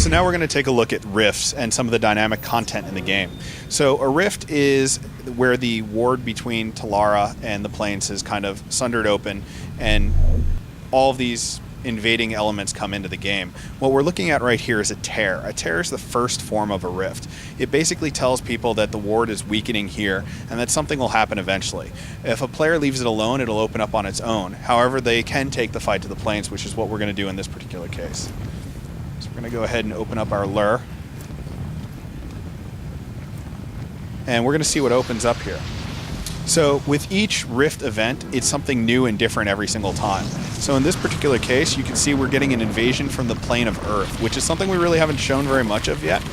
So now we're going to take a look at rifts and some of the dynamic content in the game. So a rift is where the ward between Telara and the planes is kind of sundered open, and all of these invading elements come into the game. What we're looking at right here is a tear. A tear is the first form of a rift. It basically tells people that the ward is weakening here and that something will happen eventually. If a player leaves it alone, it'll open up on its own. However, they can take the fight to the planes, which is what we're going to do in this particular case. So we're going to go ahead and open up our lure. And we're going to see what opens up here. So with each rift event, it's something new and different every single time. So in this particular case, you can see we're getting an invasion from the plane of Earth, which is something we really haven't shown very much of yet.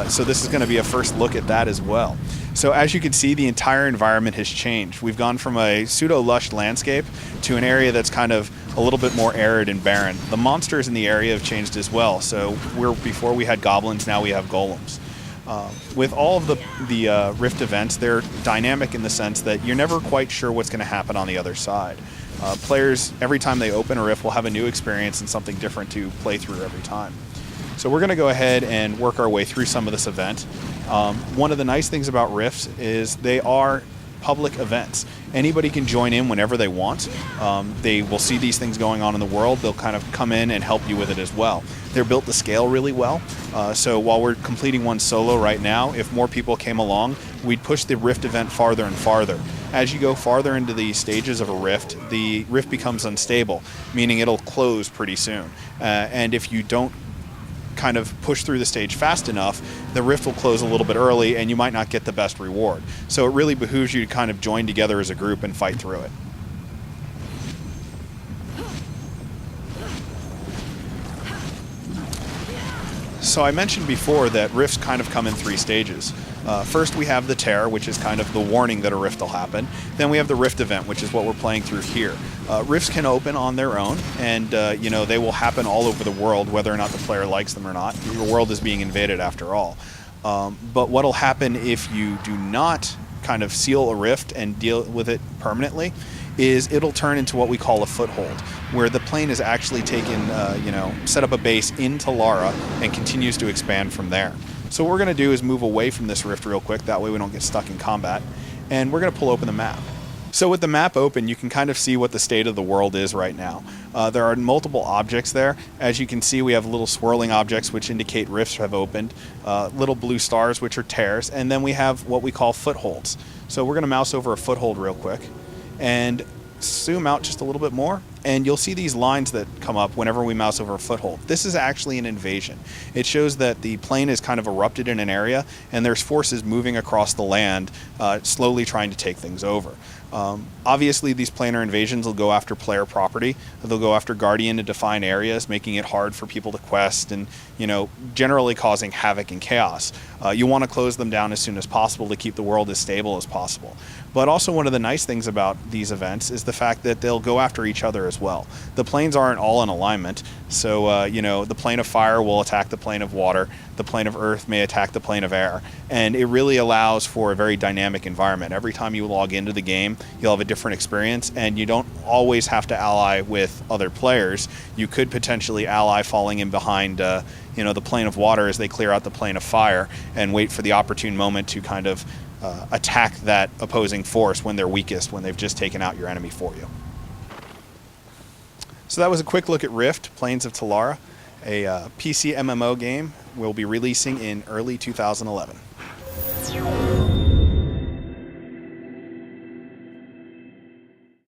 So this is going to be a first look at that as well. So as you can see, the entire environment has changed. We've gone from a pseudo-lush landscape to an area that's kind of a little bit more arid and barren. The monsters in the area have changed as well. So before we had goblins, now we have golems. With all of the rift events, they're dynamic in the sense that you're never quite sure what's going to happen on the other side. Players, every time they open a rift, will have a new experience and something different to play through every time. So we're going to go ahead and work our way through some of this event. One of the nice things about rifts is they are public events. Anybody can join in whenever they want. They will see these things going on in the world. They'll kind of come in and help you with it as well. They're built to scale really well. So while we're completing one solo right now, if more people came along, we'd push the rift event farther and farther. As you go farther into the stages of the rift becomes unstable, meaning it'll close pretty soon. And if you don't kind of push through the stage fast enough, the rift will close a little bit early and you might not get the best reward. So it really behooves you to kind of join together as a group and fight through it. So I mentioned before that rifts kind of come in three stages. First we have the tear, which is kind of the warning that a rift will happen. Then we have the rift event, which is what we're playing through here. Rifts can open on their own, and they will happen all over the world, whether or not the player likes them or not. Your world is being invaded after all. But what will happen if you do not kind of seal a rift and deal with it permanently is it'll turn into what we call a foothold, where the plane is actually taken, set up a base in Telara and continues to expand from there. So what we're going to do is move away from this rift real quick, that way we don't get stuck in combat, and we're going to pull open the map. So with the map open, you can kind of see what the state of the world is right now. There are multiple objects there. As you can see, we have little swirling objects which indicate rifts have opened, little blue stars which are tears, and then we have what we call footholds. So we're going to mouse over a foothold real quick and zoom out just a little bit more, and you'll see these lines that come up whenever we mouse over a foothold. This is actually an invasion. It shows that the plane is kind of erupted in an area and there's forces moving across the land, slowly trying to take things over. Obviously these planar invasions will go after player property. They'll go after Guardian to define areas, making it hard for people to quest and, generally causing havoc and chaos. You want to close them down as soon as possible to keep the world as stable as possible. But also one of the nice things about these events is the fact that they'll go after each other as well. The planes aren't all in alignment, so the plane of fire will attack the plane of water, the plane of earth may attack the plane of air, and it really allows for a very dynamic environment. Every time you log into the game, you'll have a different experience, and you don't always have to ally with other players. You could potentially ally falling in behind the plane of water as they clear out the plane of fire and wait for the opportune moment to kind of attack that opposing force when they're weakest, when they've just taken out your enemy for you. So that was a quick look at Rift, Planes of Telara, a PC MMO game we'll be releasing in early 2011.